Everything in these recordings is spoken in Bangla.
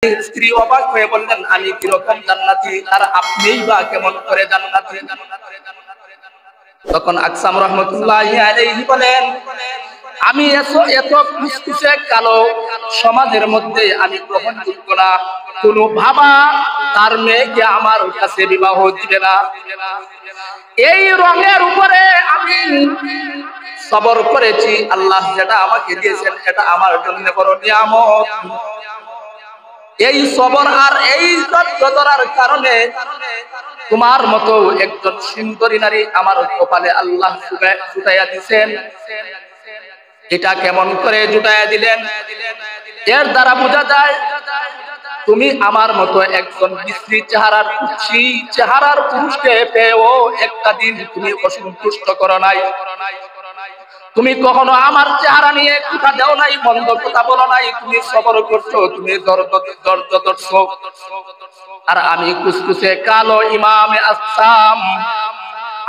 স্ত্রী অবাক হয়ে বললেন, আমি কিরকম জান্নাতি আর আপনিই বা কেমন করে জান্নাতি? তখন আকসাম রহমতুল্লাহি আলাইহি বলেন, আমি এত কুচকুচে কালো সমাজের মধ্যে আমি গ্রহণযোগ্য না। কোন বাবা তার মেয়েকে আমার কাছে বিবাহ দিবে না। এই রঙের উপরে আমি সবর করেছি। আল্লাহ যেটা আমাকে দিয়েছেন এটা আমার জন্য বড় নিয়ামত। এই সবর আর এই ধৈর্য ধরার কারণে তোমার মতো একজন সুন্দরী নারী আমার কপালে আল্লাহ জুটাইয়া দিয়েছেন। এটা কেমন করে জুটাইয়া দিলেন? এর দ্বারা বোঝা যায় তুমি আমার মতো একজন বিশ্রী চেহারার পুরুষকে পেয়েও একটা দিন তুমি অসন্তুষ্ট করো নাই। তুমি কখনো আমার চেহারা নিয়ে কথা দাও নাই, মন্দ কথা বলো নাই। তুমি সবর করছো, তুমি ধৈর্য ধরছো। আর আমি কুচকুচে কালো ইমামে আসসাম,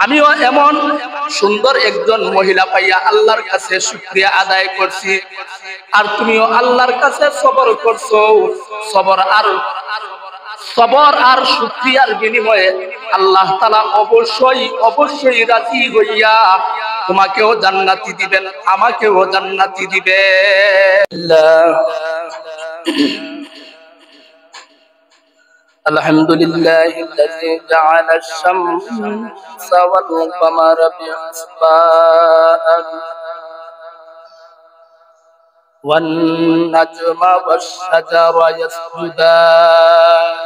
আমিও এমন সুন্দর একজন মহিলা পাইয়া আল্লাহর কাছে শুকরিয়া আদায় করছি। আর তুমিও আল্লাহর কাছে সবর করছো। সবর আর শুকরিয়ার বিনিময়ে আল্লাহ তাআলা অবশ্যই রাজি হইয়া তোমাকেও জান্নাতি দিবেন, আমাকেও জান্নাতি দিবেন। আলহামদুলিল্লাহিল্লাযী জাআলা আশ-শামসা ওয়াল কামারা বিহিসবান ওয়ান নাজমা ওয়াশ-শাজারা ইয়াসজুদান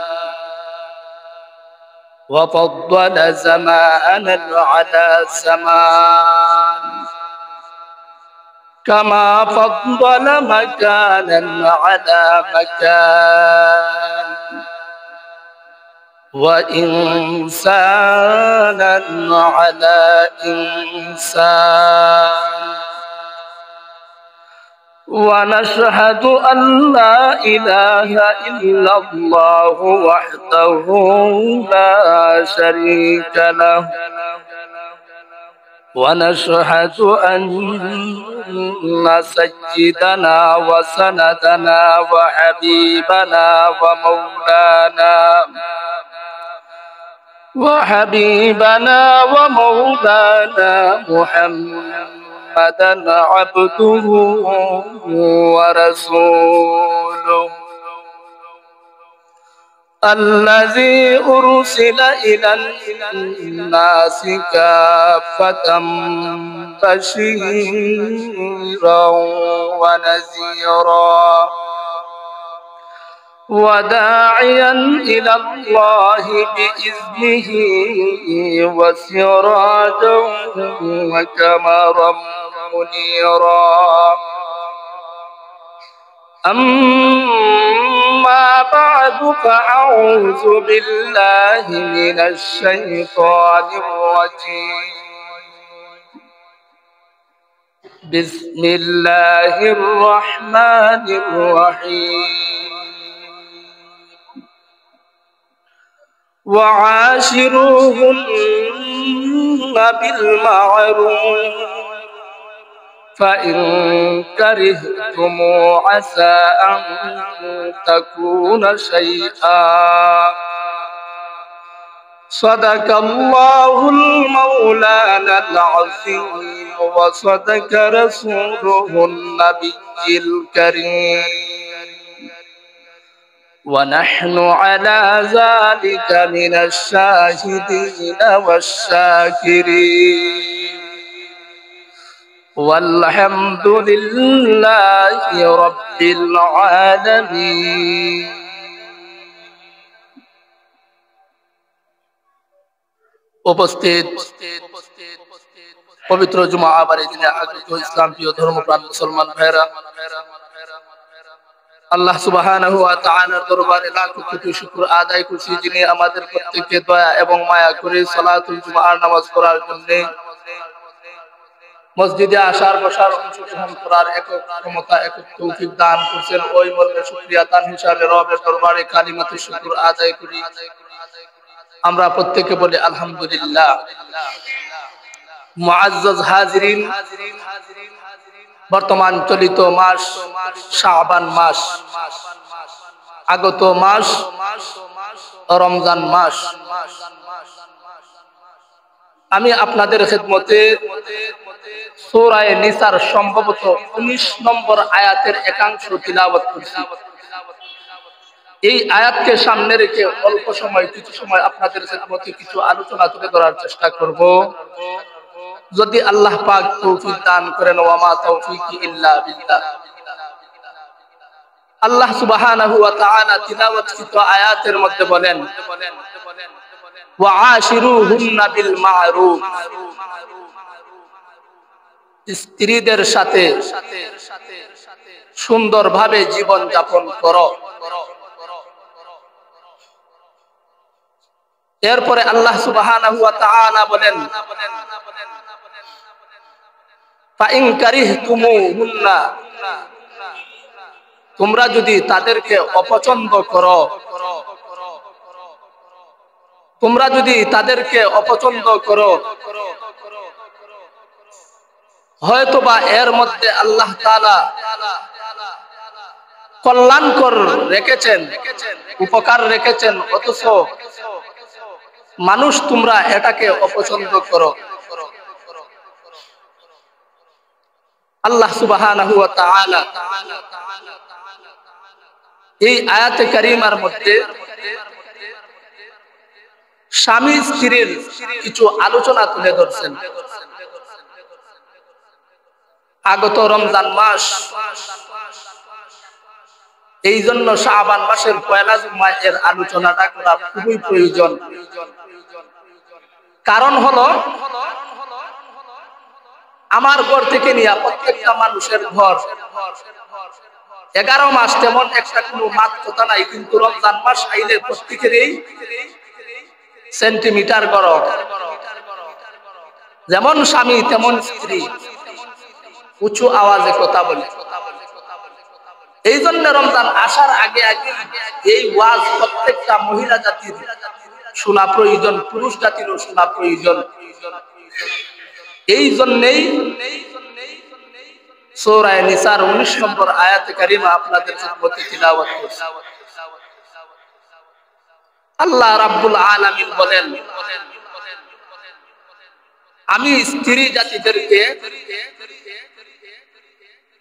ওয়া ফাদ্দালা জামানান আলা সামান কামা ফাদ্দালা মাকানান আলা মাকান وإنسانا على إنسان ونشهد أن لا إله إلا الله وحده لا شريك له ونشهد أن سيدنا وسندنا وحبيبنا ومولانا محمدا عبده ورسوله الذي أرسل إلى الناس كافة بشيرا ونذيرا وداعيا إلى الله بإذنه وسراجا وقمرا منيرا أما بعد فأعوذ بالله من الشيطان الرجيم بسم الله الرحمن الرحيم وعاشروهن بالمعروف فإن كرهتم عسى أن تكون شيئا صدق الله المولانا العظيم وصدق رسوله النبي الكريم ونحن على ذلك من الشاهدين والشاكرين والحمد لله رب العالمين উপস্থিত পবিত্র জুমা বারের দিনে আগত ইসলাম প্রিয় ধর্মপ্রাণ মুসলমান ভাইরা, আল্লাহ সুবহানাহু ওয়া তাআলার দরবারে লাখ কোটি শুকর আদায় করছি, যিনি আমাদের প্রত্যেককে দয়া এবং মায়া করে সালাতুল জুমার নামাজ পড়ার জন্য মসজিদে আসার বসার অংশগ্রহণ করার একক ক্ষমতা একক তৌফিক দান করেছেন। ওই মর্মে শুকরিয়া তার হিসাবে রবের দরবারে কালিমাতুশ শুকর আদায় করি। আমরা প্রত্যেকে বলি আলহামদুলিল্লাহ। মুআজ্জাজ হাজিরিন, বর্তমান চলিত মাস শাবান মাস, আগত মাস রমজান মাস। আমি আপনাদের খেদমতে সূরা নিসার সম্ভবত 19 নম্বর আয়াতের একাংশ তিলাওয়াত করছি। এই আয়াতকে সামনে রেখে অল্প সময় কিছু সময় আপনাদের খেদমতে কিছু আলোচনা তুলে ধরার চেষ্টা করব, যদি আল্লাহ পাক তৌফিক দান করেন। ওয়া মা তাওফীকি ইল্লা বিল্লাহ। আল্লাহ সুবহানাহু ওয়া তাআলা তিলাওয়াতকৃত আয়াতের মধ্যে বলেন, ওয়া আশিরুহুন্না বিল মা'রুফ, স্ত্রীদের সাথে সুন্দরভাবে জীবন যাপন করো। এরপরে আল্লাহ সুবহানাহু ওয়া তাআলা বলেন, ফা ইন কারিহতুমুহুন্না, তোমরা যদি তাদেরকে অপছন্দ করো, তোমরা যদি তাদেরকে অপছন্দ করো, হয়তোবা এর মধ্যে আল্লাহ তাআলা কল্যাণকর রেখেছেন, উপকার রেখেছেন, অথচ মানুষ তোমরা এটাকে অপছন্দ করো। আল্লাহ সুবহানাহু ওয়া তাআলা এই আয়াতে কারিমার মধ্যে স্বামী স্ত্রীর কিছু আলোচনা তুলে ধরছেন। আগত রমজান মাস, এই জন্য শাবান মাসের পয়লা জুমা এর আলোচনাটা করা খুবই প্রয়োজন। কারণ হলো, আমার ঘর থেকে নিয়ে প্রত্যেকটা মানুষের ঘর 11 মাস তেমন একটা কোনো মাত্রতা নাই, কিন্তু রমজান মাস আইলে প্রত্যেকেরই সেন্টিমিটার গরম। যেমন স্বামী তেমন স্ত্রী উঁচু আওয়াজে কথা বলে। এই জন্য রমজান আসার আগে আগে এই ওয়াজ প্রত্যেকটা মহিলা জাতির শোনা প্রয়োজন, পুরুষ জাতিরও শোনা প্রয়োজন। এই জন্যই সূরা নিসার 19 নম্বর আয়াতে কারিমা আপনাদের সামনে তিলাওয়াত করছি। আল্লাহ রাব্বুল আলামিন বলেন, আমি স্ত্রী জাতিদেরকে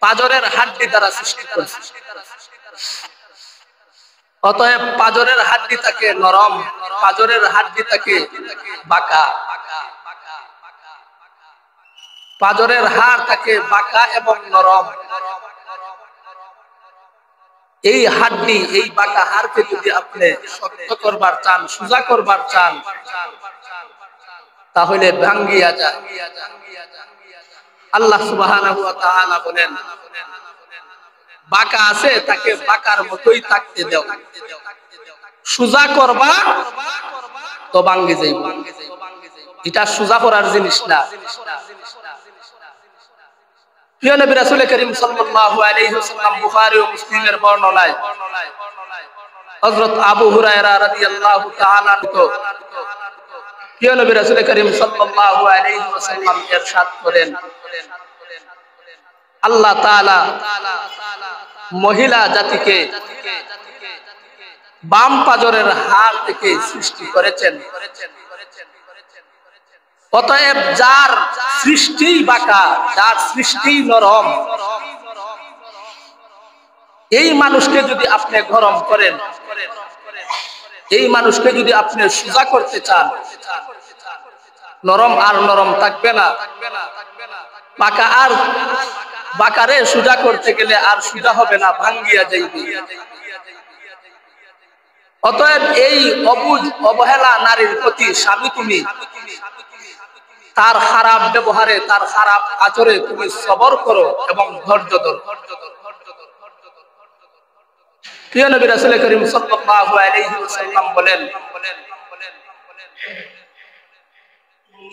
পাজরের হাড্ডি দ্বারা সৃষ্টি করেছি। অতএব পাজরের হাড্ডি থাকে নরম, পাজরের হাড্ডি থাকে বাঁকা, পাজরের হাড় থাকে বাঁকা এবং নরম। এই হাড্ডি, এই বাঁকা হাড়কে যদি আপনি শক্ত করবার চান, সোজা করবার চান, তাহলে ভাঙ্গিয়া যায়। আল্লাহ সুবহানাহু ওয়া তাআলা বলেন, বাঁকা আছে তাকে বাঁকার মতোই থাকতে দাও, সোজা করবা তো ভাঙ্গি যাইব। এটা সোজা করার জিনিস না। প্রিয় নবী রাসূল করিম সাল্লাল্লাহু আলাইহি ওয়াসাল্লাম বুখারী ও মুসলিমের বর্ণনায় হযরত আবু হুরায়রা রাদিয়াল্লাহু তাআলা আনহু, প্রিয় নবী রাসূল করিম সাল্লাল্লাহু আলাইহি ওয়াসাল্লাম ইরশাদ করেন, আল্লাহ তাআলা মহিলা জাতিকে বাম পাজরের হাড় থেকে সৃষ্টি করেছেন। অতএব যার সৃষ্টি বাঁকা, যার সৃষ্টি নরম, এই মানুষকে যদি আপনি গরম করেন, এই মানুষকে যদি আপনি সোজা করতে চান, নরম আর নরম থাকবে না, বাঁকা আর বাঁকারে সোজা করতে গেলে আর সোজা হবে না, ভাঙ্গিয়া যাইবে। অতএব এই অবুঝ অবহেলা নারীর প্রতি স্বামী তুমি তার খারাপ ব্যবহারে, তার খারাপ আচরণে তুমি সবর করো এবং ধৈর্য ধরো। প্রিয় নবী রাসূল করিম সাল্লাল্লাহু আলাইহি ওয়াসাল্লাম বলেন,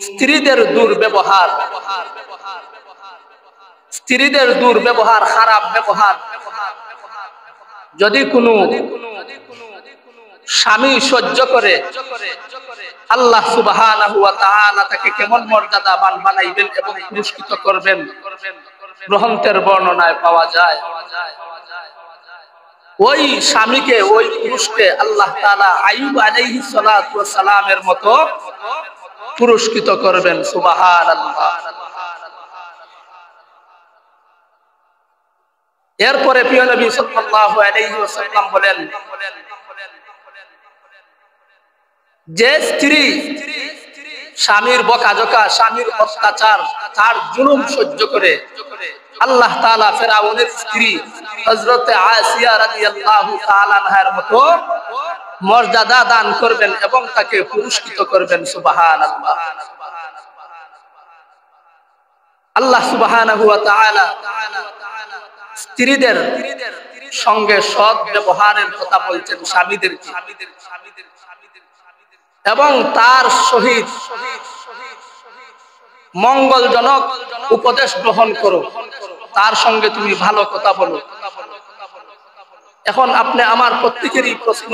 স্ত্রীদের দুর্ব্যবহার, স্ত্রীদের দুর্ব্যবহার, খারাপ ব্যবহার যদি কোনো স্বামী সহ্য করে, আল্লাহ সুবহানাহু ওয়া তাআলা তাকে কেমন মর্যাদাবান বানাইবেন এবং পুরস্কৃত করবেন। গ্রন্থের বর্ণনায় পাওয়া যায়, ওই স্বামীকে, ওই পুরুষকে আল্লাহ তাআলা আইয়ুব আলাইহিস সালাতু ওয়াস সালামের মতো পুরস্কৃত করবেন। সুবহানাল্লাহ। এরপরে প্রিয় নবী সাল্লাল্লাহু আলাইহি ওয়াসাল্লাম বলেন, যে স্ত্রী স্বামীর বকাঝকা, স্বামীর অত্যাচার, তার জুলুম সহ্য করে, আল্লাহ তাআলা ফেরাউনের স্ত্রী হযরত আসিয়া রাদিয়াল্লাহু তাআলা আনহার মতো মর্যাদা দান করবেন এবং তাকে পুরস্কৃত করবেন। সুবহানাল্লাহ। আল্লাহ সুবহানাহু ওয়া তাআলা স্ত্রীদের সঙ্গে সৎ ব্যবহারের কথা বলছেন স্বামীদের, এবং তার সহিত মঙ্গলজনক উপদেশ গ্রহণ করো, তার সঙ্গে তুমি ভালো কথা বলো। এখন আপনি আমার প্রত্যেকেরই প্রশ্ন,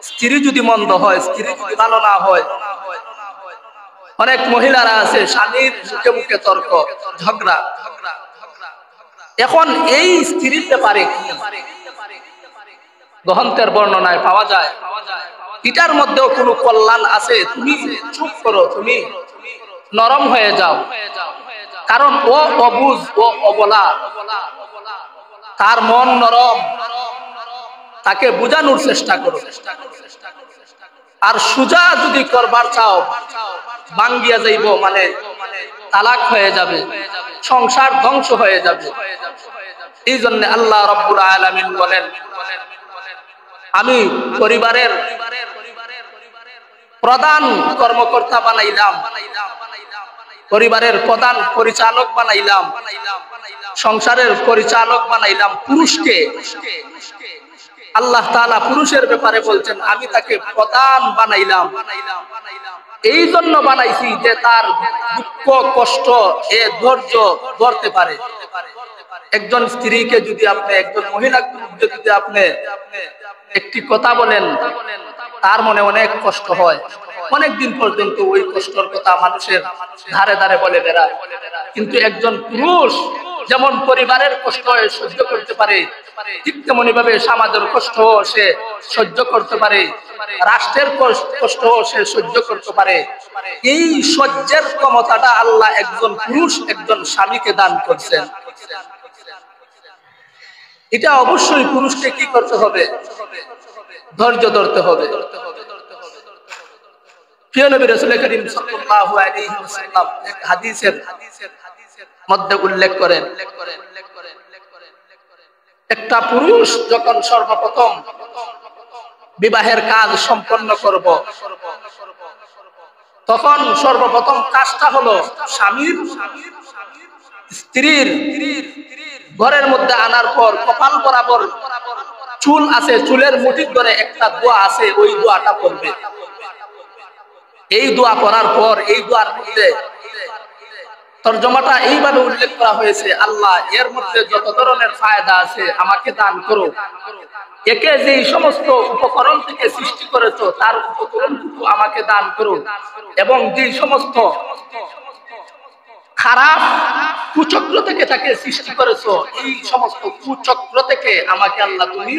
স্ত্রী যদি মন্দ হয়, স্ত্রী যদি ভালো না হয়, অনেক মহিলারা আছে স্বামীর মুখে মুখে তর্ক ঝগড়া, এখন এই স্ত্রীর ব্যাপারে গ্রন্থের বর্ণনায় পাওয়া যায় এটার মধ্যেও কোনো কল্যাণ আছে? তুমি চুপ করো, তুমি নরম হয়ে যাও, কারণ ও অবুঝ, ও অবলা, তার মন নরম, তাকে বুঝানোর চেষ্টা করো। আর সুজা যদি করবার চাও, ভাঙ্গিয়া যাইব, মানে তালাক হয়ে যাবে, সংসার ধ্বংস হয়ে যাবে। এই জন্য আল্লাহ রাব্বুল আলামিন বলেন, আমি পরিবারের প্রধান কর্মকর্তা বানাইলাম, পরিবারের প্রধান পরিচালক বানাইলাম, সংসারের পরিচালক বানাইলাম পুরুষকে। আল্লাহ তাআলা পুরুষের ব্যাপারে বলছেন, আমি তাকে প্রধান বানাইলাম। এই জন্য বানাইছি যে তার দুঃখ কষ্ট এ ধৈর্য ধরতে পারে। একজন স্ত্রীকে যদি আপনি, একজন মহিলাকে যদি আপনি একটি কথা বলেন, তার মনে অনেক কষ্ট হয়, অনেক দিন পর্যন্ত ওই কষ্টের কথা মানুষের ধারে ধারে বলে বেড়ায়। কিন্তু একজন পুরুষ যেমন পরিবারের কষ্ট সহ্য করতে পারে, ঠিক তেমনি ভাবে সমাজের কষ্ট সে সহ্য করতে পারে, রাষ্ট্রের কষ্ট সে সহ্য করতে পারে। এই সহ্যের ক্ষমতাটা আল্লাহ একজন পুরুষ, একজন স্বামীকে দান করছেন। এটা অবশ্যই পুরুষকে কি করতে হবে? ধৈর্য ধরতে হবে। প্রিয় নবী রাসূল করিম সাল্লাল্লাহু আলাইহি ওয়াসাল্লাম এক হাদিসের মধ্যে উল্লেখ করেন, একটা পুরুষ যখন সর্বপ্রথম বিবাহের কাজ সম্পন্ন করব, তখন সর্বপ্রথম কাজটা হলো স্বামীর স্ত্রীর ঘরের মধ্যে আনার পর কপাল বরাবর চুল আছে, চুলের মুঠির ধরে একটা দোয়া আছে, ওই দোয়াটা পড়বে। এই দোয়া পড়ার পর এই দোয়ার মধ্যে তরজমাটা এইভাবে উল্লেখ করা হয়েছে, আল্লাহ এর মধ্যে যত ধরনের ফায়দা আছে আমাকে দান করো, একে যে সমস্ত উপকরণ থেকে সৃষ্টি করেছো তার উপকরণটুকু আমাকে দান করো, এবং যে সমস্ত খারাপ কুচক্র থেকে তাকে সৃষ্টি করেছো এই সমস্ত কুচক্র থেকে আমাকে আল্লাহ তুমি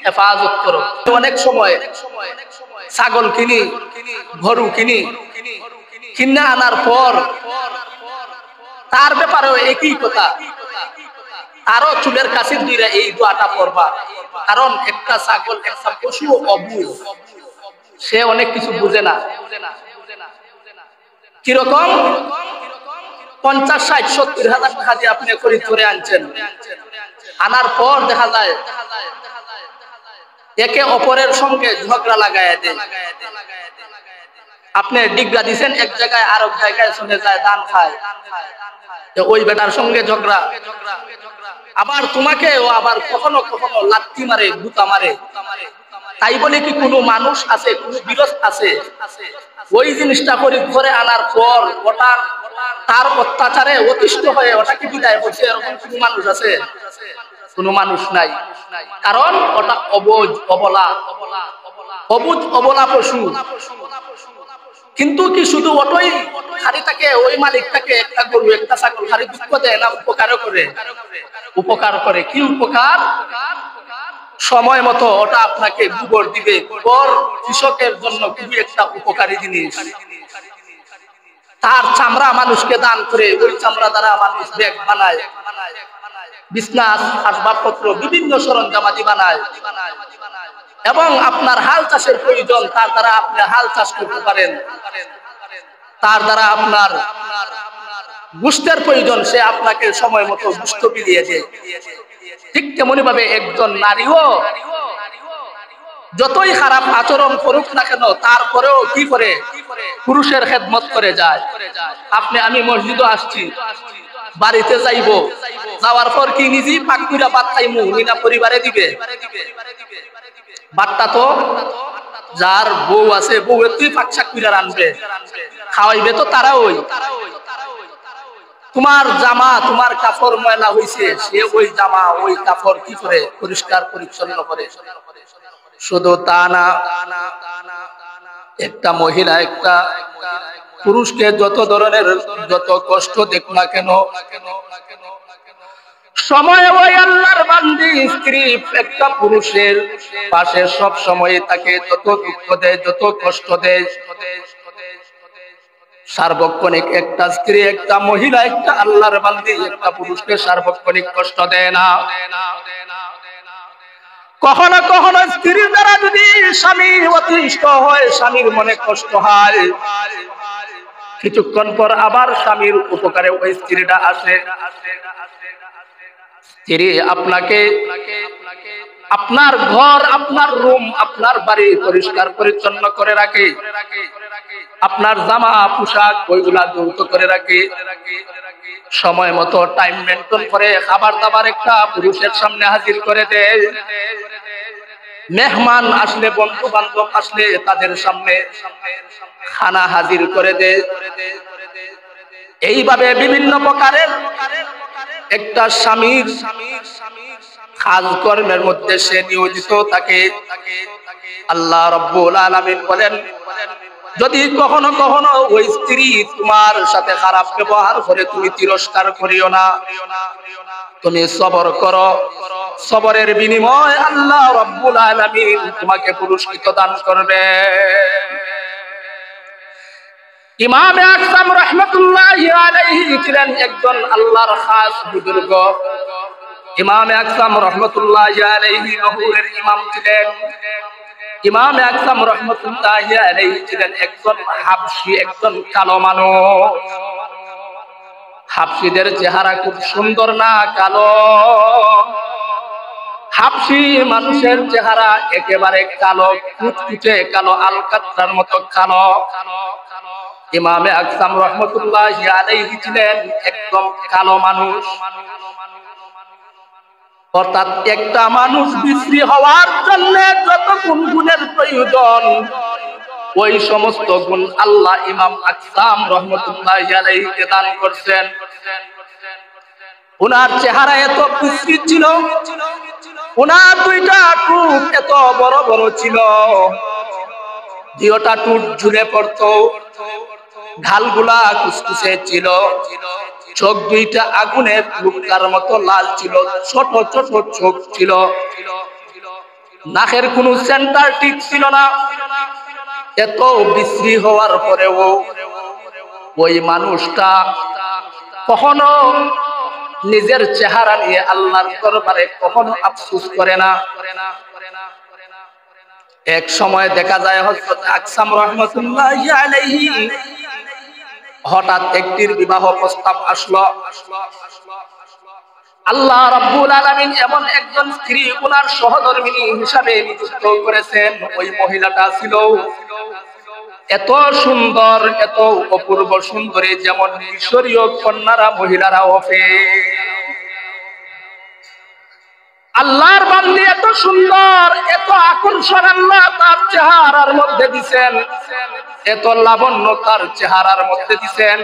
হেফাজত করো। অনেক সময় ছাগল কিনি, গরু কিনি, কিনা আনার পর তার ব্যাপারেও একই কথা, আরো চুলের কাছে দিরা এই দোয়াটা পড়বা, কারণ একটা ছাগল, একটা পশু অবুঝ, সে অনেক কিছু বুঝে না। কিরকম 50-60-70 হাজার টাকা দিয়ে আপনি খরিদ করে আনছেন, আনার পর দেখা যায় একে অপরের সঙ্গে ঝগড়া লাগায় দেয়। আপনি ডিগরা দিচ্ছেন এক জায়গায়, আর এক জায়গায় চলে যায় ধান খায়, ওই বেটার সঙ্গে ঝগড়া, আবার তোমাকে ও আবার কখনো কখনো লাত্তি মারে, গুতা মারে। তাই বলে কি কোনো মানুষ আছে, কোনো বিরোধ আছে? ওই জিনিসটা খরিদ করে আনার পর ওটার তার অত্যাচারে অতিষ্ঠ হয়ে ওটাকে বিদায় করছে, এরকম কোনো মানুষ আছে? কোনো মানুষ নাই, কারণ ওটা অবুঝ, অবলা, অবুঝ অবলা পশু। কিন্তু কি শুধু ওটাই খালি তাকে, ওই মালিকটাকে একটা গরু একটা ছাগল খালি দুঃখ দেয় না, উপকারও করে? উপকার করে। কি উপকার? সময় মতো ওটা আপনাকে গোবর দিবে। গোবর কৃষকের জন্য খুবই একটা উপকারী জিনিস। তার চামড়া মানুষকে দান করে, ওই চামড়া দ্বারা মানুষ ব্যাগ বানায়, বিছনা আসবাবপত্র বিভিন্ন সরঞ্জামাদি বানায়। এবং আপনার হাল চাষের প্রয়োজন, তার দ্বারা আপনি হাল চাষ করতে পারেন। তার দ্বারা আপনার গোশতের প্রয়োজন, সে আপনাকে সময় মতো গোশত বিলিয়ে দেয়। ঠিক তেমনি ভাবে একজন নারীও যতই খারাপ আচরণ করুক না কেন, তারপরেও কি করে? পুরুষের খেদমত করে যায়। আমি মসজিদে আসছি, বাড়িতে যাইব, যাওয়ার পর কি নিজেই পাক কইরা ভাত খাইমু না পরিবারে দিবে? ভাতটা তো যার বউ আছে, বউ তুই পাক শাক কইরা রানবে, খাওয়াইবে তো তারা। ওই তোমার জামা, তোমার কাপড় ময়লা হইছে, সে ওই জামা ওই কাপড় কি করে? পরিষ্কার পরিচ্ছন্ন করে। শুধু তা না, একটা মহিলা একটা পুরুষকে যত ধরনের যত কষ্ট দেখ না কেন, সময় ওই আল্লাহর বান্দি স্ত্রী একটা পুরুষের পাশে সব সময় তাকে যত দুঃখ দেয়, যত কষ্ট দেয়, সার্বক্ষণিক একটা স্ত্রী, একটা মহিলা, একটা আল্লাহর বান্দি একটা পুরুষকে সার্বক্ষণিক কষ্ট দেয় না। কখনো কখনো স্ত্রীর দ্বারা যদি স্বামী অতিষ্ঠ হয়, স্বামীর মনে কষ্ট হয়, কিছুক্ষণ পর আবার স্বামীর উপকারে ওই স্ত্রীটা আসে। স্ত্রী আপনাকে, আপনার ঘর, আপনার রুম, আপনার বাড়ি পরিষ্কার পরিচ্ছন্ন করে রাখে, আপনার জামা পোশাক ওইগুলা ধৌত করে রাখে, সময় মতো টাইম মেনটেন করে খাবার দাবার একটা পুরুষের সামনে হাজির করে দেয়। মেহমান আসলে, বন্ধু বান্ধব আসলে তাদের সামনে খানা হাজির করে দেয়। এইভাবে বিভিন্ন প্রকারের একটা স্বামীর কাজকর্মের মধ্যে সে নিয়োজিত থাকে। আল্লাহ রাব্বুল আলামিন বলেন, যদি কখনো কখনো ওই স্ত্রী তোমার সাথে খারাপ ব্যবহার করে, তুমি তিরস্কার করিও না, তুমি সবর করো। সবরের বিনিময় আল্লাহ রাব্বুল আলামিন তোমাকে পুরস্কৃত দান করবে। ইমাম আকসাম রাহমাতুল্লাহি আলাইহি ছিলেন একজন আল্লাহর খাস বুজুর্গ। ইমাম আকসাম রাহমাতুল্লাহি আলাইহি নহরের ইমাম ছিলেন। ইমাম আকসাম রাহমাতুল্লাহি আলাইহি ছিলেন একজন হাবশী, একজন কালো মানুষ। হাবশীদের চেহারা খুব সুন্দর না কালো? হাবশী মানুষের চেহারা একেবারে কালো, কুচকুচে কালো, আলকাত্রার মতো কালো। ইমামে আকসাম রাহমাতুল্লাহি আলাইহি ছিলেন একদম কালো মানুষ। অর্থাৎ একটা মানুষ বিশ্রী হওয়ার জন্য যত গুণের প্রয়োজন, ওই সমস্ত গুণ আল্লাহ ইমাম আকসাম রাহমাতুল্লাহি আলাইহিকে দান করছেন। ওনার চেহারা এত বিশ্রী ছিল, ওনার দুইটা টুট এত বড় বড় ছিল, দুইটা টুট ঝুলে পড়তো, গালগুলা কুচকুচে ছিল, চোখ দুইটা আগুনের লুকার মতো লাল ছিল, ছোট ছোট চোখ ছিল, নাকের কোনো সেন্টার ঠিক ছিল না। এত বিশ্রী হওয়ার পরেও ওই মানুষটা কখনো নিজের চেহারা নিয়ে আল্লাহর দরবারে কখনো আফসোস করে না। এক সময় দেখা যায় হযরত আকসাম রাহমাতুল্লাহি আলাইহি হঠাৎ একটির বিবাহ প্রস্তাব আসলো। আল্লাহ রাব্বুল আলামিন এমন একজন স্ত্রী ওনার সহধর্মিণী হিসাবে নিযুক্ত করেছেন। ওই মহিলাটা ছিল এত সুন্দর, এত অপূর্ব সুন্দরী, যেমন মিশরীয় কন্যারা মহিলারা ওঠে। আল্লাহর বান্দী এত সুন্দর, এত আকর্ষণ আল্লাহ তার চেহারার মধ্যে দিবেন, এত লাবণ্য তার চেহারার মধ্যে দিবেন।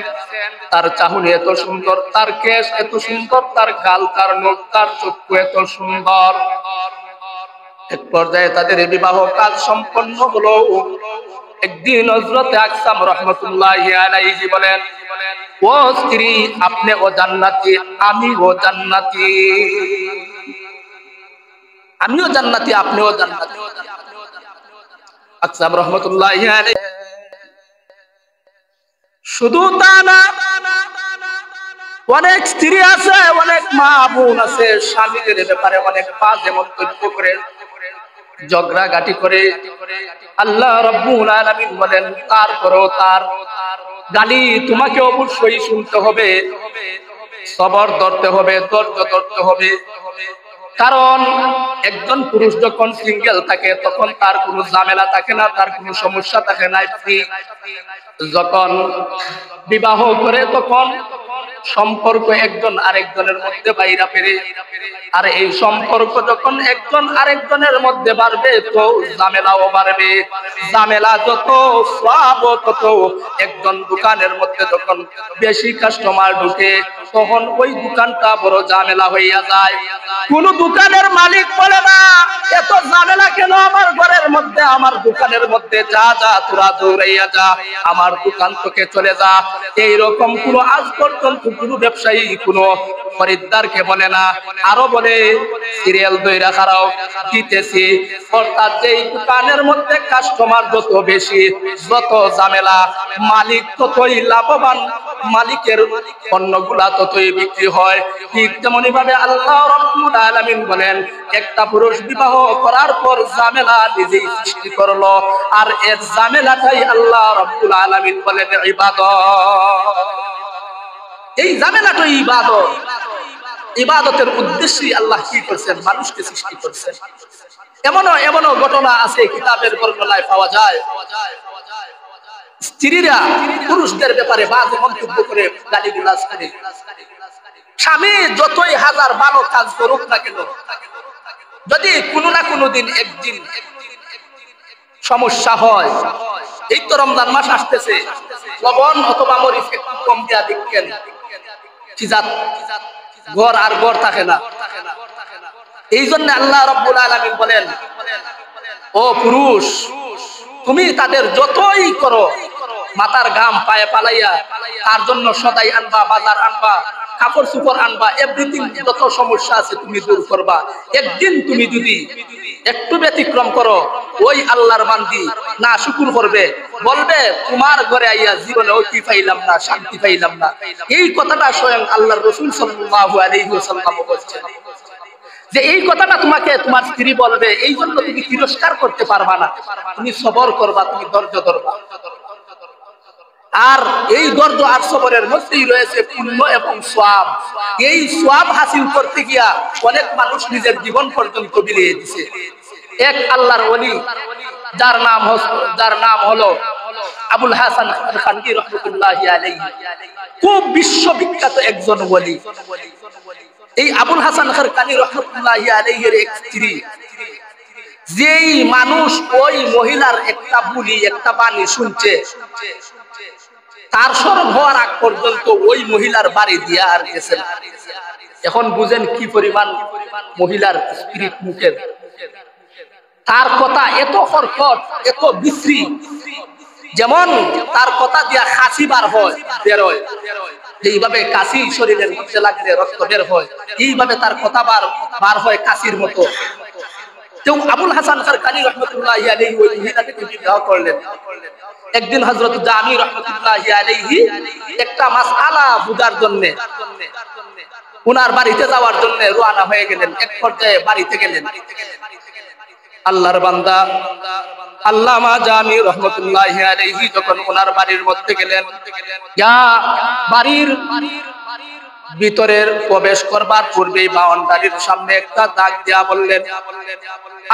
তার চাহনি এত সুন্দর, তার কেশ এত সুন্দর, তার গাল, তার নখ, তার চক্ষু এত সুন্দর। এক পর্যায়ে তাদের বিবাহ কাজ সম্পন্ন হলো। একদিন হযরত আকসাম রাহমাতুল্লাহি আলাইহি বলেন, ও স্ত্রী, আপনি ও জান্নাতি, আমি ও জান্নাতি। আমিও জান্নাতি, আপনিও জান্নাতি। আকসাম রহমতুল্লাহি আলাইহি। শুধু তা না, অনেক স্ত্রী আছে, অনেক মা বোন আছে, স্বামীদের ব্যাপারে অনেক বাজে মন্তব্য করে, ঝগড়াঘাটি করে। আল্লাহ রাব্বুল আলামিন বলেন, তারপরেও তার গালি তোমাকে অবশ্যই শুনতে হবে, সবর ধরতে হবে, ধৈর্য ধরতে হবে। কারণ একজন পুরুষ যখন সিঙ্গেল থাকে তখন তার কোনো ঝামেলা থাকে না, তার কোনো সমস্যা থাকে না, ফ্রি। যখন বিবাহ করে তখন সম্পর্ক একজন আরেকজনের মধ্যে বাইরা ফেরে, আর এই সম্পর্ক যখন একজন আরেকজনের মধ্যে বাড়বে তো ঝামেলাও বাড়বে। ঝামেলা যত, সওয়াব তত। একজন দোকানের মধ্যে যখন বেশি কাস্টমার ঢুকে তখন ওই দোকানটা বড় ঝামেলা হইয়া যায়। কোন দোকানের মালিক বলে না এত ঝামেলা কেন আমার ঘরের মধ্যে, আমার দোকানের মধ্যে, যা যা তোরা দৌড়াইয়া যা, আমার দোকান থেকে চলে যা। এইরকম কোন আজ পর্যন্ত কোন ব্যবসায়ী কোন খরিদ্দারকে বলে না। আরো বলে সিরিয়াল দইরা খারাও দিতেছি, অর্থাৎ যেই দোকানের মধ্যে কাস্টমার যত বেশি, যত ঝামেলা, মালিক ততই লাভবান, মালিকের পণ্যগুলা ততই বিক্রি হয়। ঠিক তেমনি ভাবে আল্লাহ রাব্বুল আলামিন বলেন, একটা পুরুষ বিবাহ করার পর ঝামেলা নিজেই সৃষ্টি করলো, আর এর ঝামেলাটাই আল্লাহ রাব্বুল আলামিন বলেন ইবাদত। এই ঝামেলাটাই ইবাদত। ইবাদতের উদ্দেশ্যে আল্লাহ কি করছেন, মানুষকে সৃষ্টি করছেন। এমনও ঘটনা আছে কিতাবের বর্ণনায় পাওয়া যায়, স্ত্রীরা পুরুষদের ব্যাপারে বাজে মন্তব্য করে, গালিগালাজ করে। স্বামী যতই হাজার ভালো কাজ করুক না কেন, যদি কোনো না কোনো দিন একদিন সমস্যা হয়, এই তো রমজান মাস আসতেছে, লবণ অথবা মরিচ একটু কম দিয়া দেখেন, ঘর আর ঘর থাকে না। এই জন্য আল্লাহ রাব্বুল আলামিন বলেন, ও পুরুষ, তুমি তাদের যতই করো, মাথার ঘাম পায়ে পালাইয়া তার জন্য সদাই আনবা, বাজার আনবা, কাপড় চোপড় আনবা, এভরিথিং, যত সমস্যা আছে তুমি দূর করবা। একদিন তুমি যদি একটু ব্যতিক্রম করো, ওই আল্লাহর বান্দি না শুকুর করবে, বলবে তোমার ঘরে আইয়া জীবনে ঐতি পাইলাম না, শান্তি পাইলাম না। এই কথাটা স্বয়ং আল্লাহর রাসূল সাল্লাল্লাহু আলাইহি ওয়াসাল্লাম বলেছেন যে এই কথাটা তোমাকে তোমার স্ত্রী বলবে, এই জন্য তুমি তিরস্কার করতে পারবা না, তুমি সবর করবা, তুমি ধৈর্য ধরবা। আর এই ধৈর্য আর সবরের মধ্যেই রয়েছে পুণ্য এবং সওয়াব। এই সওয়াব হাসিল করতে গিয়া অনেক মানুষ নিজের জীবন পর্যন্ত বিলিয়ে দিছে। এক আল্লাহর ওলি, যার নাম হলো আবুল হাসান খানকি রহমাতুল্লাহি আলাইহি, খুব বিশ্ববিখ্যাত একজন ওলি। এই আবুল হাসান খানকি রহমাতুল্লাহি আলাইহির এক স্ত্রী, যেই মানুষ ওই মহিলার একটা বুলি, একটা বাণী শুনছে, তার স্মরণ হওয়ার আগ পর্যন্ত ওই মহিলার বাড়ি দিয়া আর গেছেন। এখন বুঝেন কি পরিমাণ মহিলার স্পিরিট মুখের। তার কথা এত কর্কট, এত বিশ্রী, যেমন তার কথা দিয়া কাশি বের হয়, এইভাবে কাশি শরীরের মধ্যে লাগলে রক্ত বের হয়, এইভাবে তার কথা বার হয় কাশির মতো। কেউ আবুল হাসান খানকি রহমাতুল্লাহি আলাইহি ওই মহিলাকে বিবাহ করলেন। একদিন হযরত জামি রহমাতুল্লাহি আলাইহি একটা মাসআলা বুঝার জন্য ওনার বাড়িতে যাওয়ার জন্য রওনা হয়ে গেলেন। এক পর্যায়ে বাড়িতে গেলেন, আল্লাহর বান্দা আল্লামা জামি রহমাতুল্লাহি আলাইহি যখন ওনার বাড়ির মধ্যে গেলেন, বাড়ির ভিতরের প্রবেশ করবার পূর্বেই বাউন্ডারির সামনে একটা দাগ দিয়া বললেন,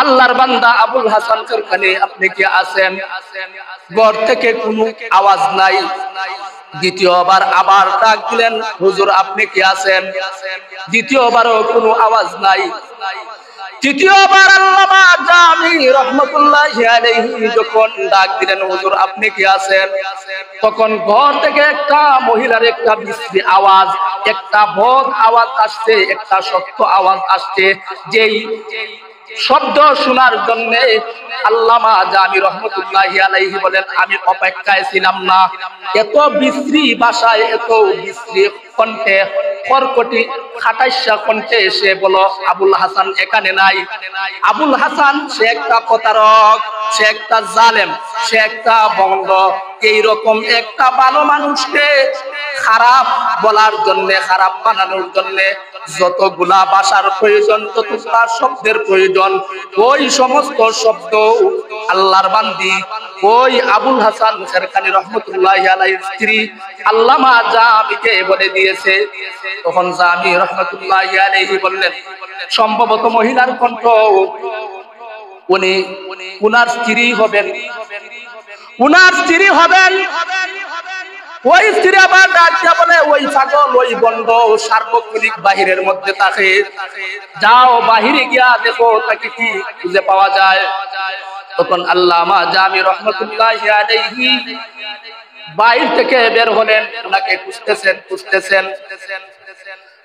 আল্লাহর বান্দা আবুল হাসান খানকি, আপনি কি আছেন? ঘর থেকে কোনো আওয়াজ নাই। দ্বিতীয়বার আবার ডাক দিলেন, হুজুর আপনি কি আছেন? দ্বিতীয়বারও কোনো আওয়াজ নাই। তৃতীয়বার আল্লামা জামি রাহমাতুল্লাহি আলাইহি যখন ডাক দিলেন, হুজুর আপনি কি আছেন? তখন ঘর থেকে একটা মহিলার একটা বিশ্রী আওয়াজ, একটা বদ আওয়াজ আসছে, একটা শক্ত আওয়াজ আসছে। যেই শব্দ শোনার জন্য আল্লামা জামি রহমাতুল্লাহি আলাইহি বলেন, আমি অপেক্ষায় ছিলাম না। এত বিশ্রী ভাষায়, এত বিশ্রী কণ্ঠে কর্কটি খাটাইশা কণ্ঠে এসে বলো, আবুল হাসান এখানে নাই। আবুল হাসান সে একটা প্রতারক, সে একটা জালেম, সে একটা বঙ্গ। এইরকম একটা ভালো মানুষকে খারাপ বলার জন্য, খারাপ বানানোর জন্য যতগুলা ভাষার প্রয়োজন, ততগুলা শব্দের প্রয়োজন, ওই সমস্ত শব্দ আল্লাহর বান্দি ওই আবুল হাসান খেরকানী রহমতুল্লাহি আলাইহির স্ত্রী আল্লামা জামিকে বলে দিয়েছে। তখন জামি রহমতুল্লাহি আলাইহি বললেন, সম্ভবত মহিলার কণ্ঠ, উনি উনার স্ত্রী হবেন, উনার স্ত্রী হবেন। ওই স্ত্রী আবার ডাকিয়া বলে, ওই পাগল, ওই বন্ধ সার্বক্ষণিক বাহিরের মধ্যে থাকে, যাও বাহিরে গিয়া দেখো তাকে কি খুঁজে পাওয়া যায়। তখন আল্লামা জামি রহমতুল্লাহি আলাইহি বাইরে থেকে বের হলেন, ওনাকে খুঁজতেছেন।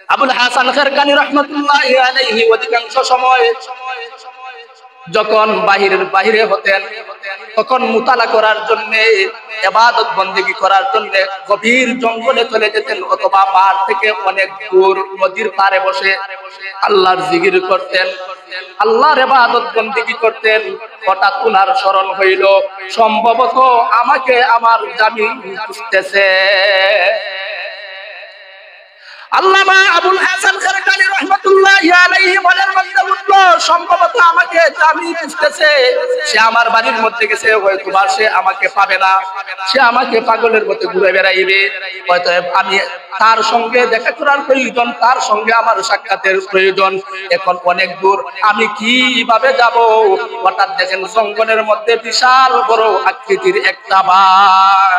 আবুল হাসান খেরকানী রহমতুল্লাহি আলাইহি অধিকাংশ সময় যখন বাহিরে হতেন, তখন মুতালা করার জন্য, ইবাদত বন্দেগী করার জন্য গভীর জঙ্গলে চলে যেতেন, অথবা পাহাড় থেকে অনেক দূর নদীর পাড়ে বসে আল্লাহর জিকির করতেন, আল্লাহর ইবাদত বন্দেগী করতেন। হঠাৎ উনার স্মরণ হইল, সম্ভবত আমাকে আমার জামি খুঁজতেছে। আল্লামা আবুল হাসান খেরকানী রাহমাতুল্লাহি আলাইহি বলেন, মধ্যে উঠলো, সম্ভবত আমাকে জামি খুঁজতেছে, সে আমার বাড়ির মধ্যে গেছে, হয়তো বা সে আমাকে পাবে না, সে আমাকে পাগলের মতো ঘুরে বেড়াইবে, হয়তো আমি তার সঙ্গে দেখা করার প্রয়োজন, তার সঙ্গে আমার সাক্ষাতের প্রয়োজন, এখন অনেক দূর, আমি কিভাবে যাব? হঠাৎ দেখেন জঙ্গলের মধ্যে বিশাল বড় আকৃতির একটা বাঘ।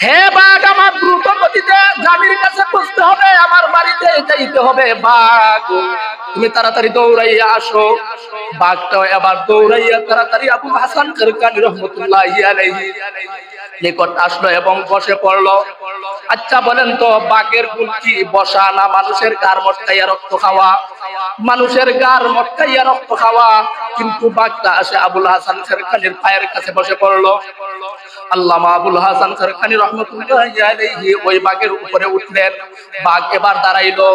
হে বাঘ, আমার দ্রুত গতিতে জামির কাছে পৌঁছতে হবে, আমার বাড়িতে যাইতে হবে, বাঘ তুমি তাড়াতাড়ি দৌড়াইয়া আসো। বাঘটাও এবার দৌড়াইয়া তাড়াতাড়ি আবুল হাসান খেরকানী রহমতুল্লাহি আলাইহি নিকট আসলো এবং বসে পড়লো। আচ্ছা বলেন তো, বাঘের গুণ কি? বসা না মানুষের গার মটকাইয়া রক্ত খাওয়া? মানুষের গার মটকাইয়া রক্ত খাওয়া। কিন্তু বাঘটা আসে আবুল হাসান খেরকানীর পায়ের কাছে বসে পড়লো। আল্লামা আবুল হাসান খেরকানী রহমতুল্লাহি আলাইহি ওই বাঘের উপরে উঠলেন। বাঘ এবার দাঁড়াইলো।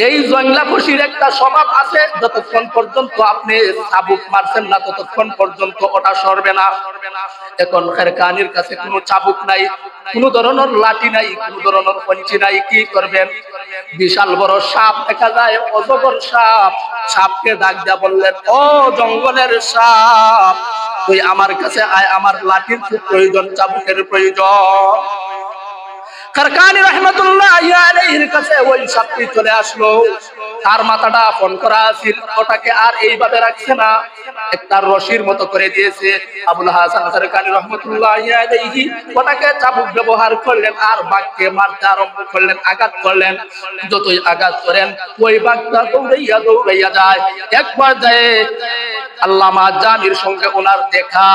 এই জংলাপসির একটা স্বভাব আছে, যতক্ষণ পর্যন্ত আপনি চাবুক মারছেন না ততক্ষণ পর্যন্ত ওটা সরবে না। এখন খেরকানীর কাছে কোনো চাবুক নাই, কোনো ধরনের লাঠি নাই, কোনো ধরনের কঞ্চি নাই, কি করবেন? বিশাল বড় সাপ দেখা যায়, অজগর সাপ। সাপকে ডাক দিয়া বললেন, ও জঙ্গলের সাপ, তুই আমার কাছে আয়, আমার লাঠির খুব প্রয়োজন, চাবুকের প্রয়োজন। খেরকানী রাহমাতুল্লাহি আলাইহির কাছে ওই সাপটি চলে আসলো। তার মাথাটা ফোন করা ছিল, ওটাকে আর এইভাবে রাখছে না, একটা রশির মতো করে দিয়েছে। আবুল হাসান খেরকানী রহমতুল্লাহি আলাইহি ওটাকে চাবুক ব্যবহার করলেন আর বাঘকে মারতে আরম্ভ করলেন, আঘাত করলেন। যতই আঘাত করেন ওই বাঘটা দৌড়াইয়া যায়। এক পর্যায়ে আল্লামা জামির সঙ্গে ওনার দেখা।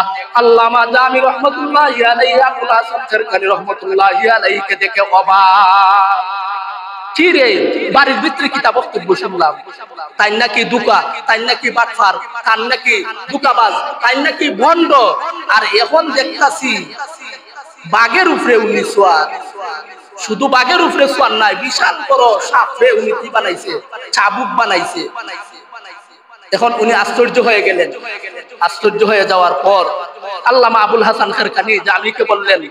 আল্লামা জামি রহমতুল্লাহি আলাইহি আবুল হাসান খেরকানী রহমতুল্লাহি আলাইহিকে দেখে অবাক। কি রে, বাড়ির ভিতরে কিতা বক্তব্য শুনলাম, তাই নাকি দুকা, তাই নাকি বাটফার, তাই নাকি দুকাবাজ, তাই নাকি ভণ্ড, আর এখন দেখতাছি বাঘের উপরে উনি সোয়ার। শুধু বাঘের উপরে সোয়ার নাই, বিশাল বড় সাপে উনি কি বানাইছে, চাবুক বানাইছে। এখন উনি আশ্চর্য হয়ে গেলেন। আশ্চর্য হয়ে যাওয়ার পর আল্লামা আবুল হাসান খেরকানী জামিকে বললেন,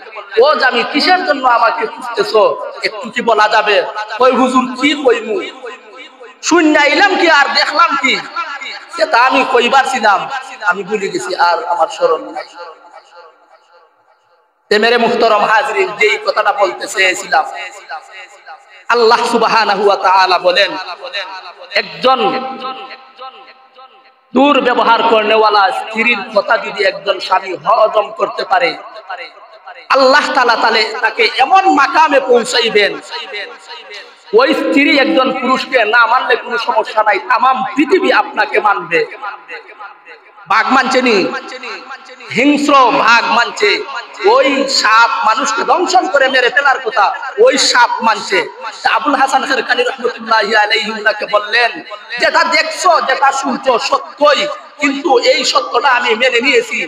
ও জামি, কিসের জন্য আমাকে খুঁজতেছো, একটু কি বলা যাবে? ওই হুজুর কি কইমু, শুনাইলাম কি আর দেখলাম কি, সেটা আমি কইবার ছিলাম, আমি ভুলে গেছি, আর আমার স্মরণ নাই। মেরে মুহতারাম হাজরিন, যেই কথাটা বলতে চেয়েছিলাম, আল্লাহ সুবহানাহু ওয়া তাআলা বলেন, একজন দুর্ব্যবহার করনেওয়ালা স্ত্রীর কথা যদি একজন স্বামী হজম করতে পারে, আল্লাহ তাআলা তাকে এমন মাকামে পৌঁছাইবেন, ওই স্ত্রী একজন পুরুষকে না মানলে কোনো সমস্যা নাই, তামাম পৃথিবী আপনাকে মানবে। বাঘ মানছে নি, হিংস্র বাঘ মানছে। ওই সাপ মানুষকে দংশন করে মেরে ফেলার কথা, ওই সাপ মানছে। আবুল হাসান খেরকানী রহমতুল্লাহি আলাইহি উনাকে বললেন, যেটা দেখছো, যেটা শুনছো সত্যই, কিন্তু এই সত্যটা আমি মেনে নিয়েছি।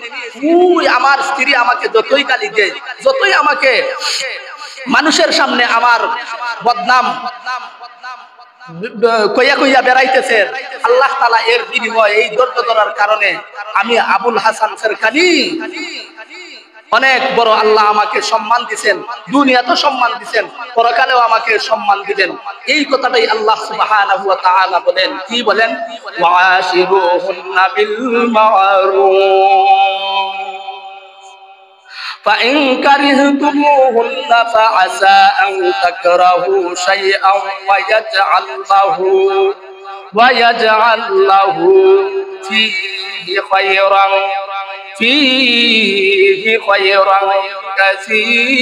তুই আমার স্ত্রী আমাকে যতই গালি দেয়, যতই আমাকে মানুষের সামনে আমার বদনাম কইয়া কইয়া বেড়াইতেছে, আল্লাহ তাআলা এর বিনিময়ে এই ধৈর্য ধরার কারণে আমি আবুল হাসান সরকারি অনেক বড় আল্লাহ আমাকে সম্মান দিবেন, দুনিয়াতেও সম্মান দিবেন, পরকালেও আমাকে সম্মান দিবেন। এই কথাটাই আল্লাহ সুবহানাহু ওয়া তাআলা বলেন, কি বলেন? ওয়াশিরুহুন্না বিল মা'রুফ فإن كرهتموهن فعسى أن تكرهوا شيئا ويجعل له فيه خيرا كثيرا।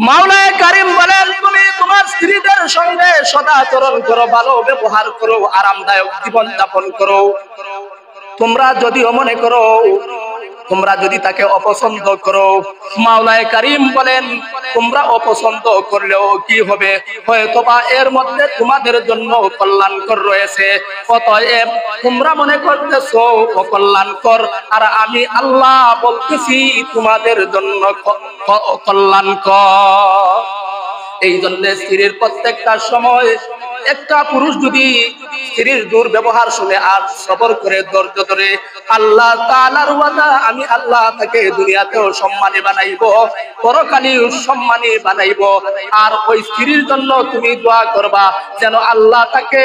মাওলানা কারীম বলেন, তুমি তোমার স্ত্রীদের সঙ্গে সদাচরণ করো, ভালো ব্যবহার করো, আরামদায়ক জীবন যাপন করো। তোমরা যদি মনে করো, তোমরা যদি তাকে অপছন্দ করো, মাওলানা কারীম বলেন তোমরা অপছন্দ করলেও কি হবে, হয়তোবা এর মধ্যে তোমাদের জন্য কল্যাণকর রয়েছে। অতএব তোমরা মনে করতেছো অকল্যাণকর, আর আমি আল্লাহ বলতেছি তোমাদের জন্য কল্যাণকর। এই জন্য স্ত্রীর প্রত্যেকটা সময় একটা পুরুষ যদি স্ত্রীর দুর্ব্যবহার শুনে আর সবর করে ধৈর্য ধরে, আল্লাহ তাআলার ওয়াদা আমি আল্লাহ তাকে দুনিয়াতেও সম্মানী বানাইবো, পরকালেও সম্মানী বানাইবো। আর ওই স্ত্রীর জন্য তুমি দোয়া করবা যেন আল্লাহ তাকে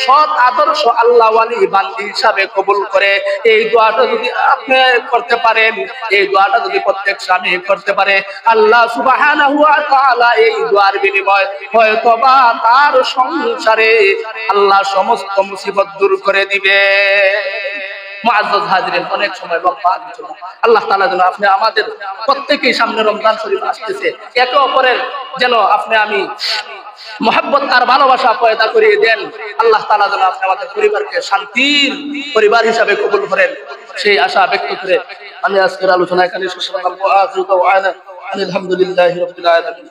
সৎ আদর্শ আল্লাহওয়ালি বান্দি হিসাবে কবুল করে। এই দোয়াটা যদি আপনি করতে পারেন, এই দোয়াটা যদি প্রত্যেক স্বামী করতে পারে, আল্লাহ সুবহানাহু ওয়া তাআলা এই দোয়ার বিনিময় হয়তোবা তার সংসারে আল্লাহ সমস্ত মুসিবত দূর করে দিবে। মুআজ্জাজ হাজিরিন, অনেক সময় লম্বা আলোচনা, আল্লাহ তাআলা যেন আপনি আমাদের প্রত্যেকেই সামনে রমজান শরীফ আসতেছে, একে অপরের যেন আপনি আমি মহব্বত আর ভালোবাসা পয়দা করিয়ে দেন। আল্লাহ তাআলা যেন আপনি আমাদের পরিবারকে শান্তির পরিবার হিসাবে কবুল করেন, সেই আশা ব্যক্ত করে আমি আজকের আলোচনা এখানে শেষ করলাম। আলহামদুলিল্লাহি রাব্বিল আলামিন।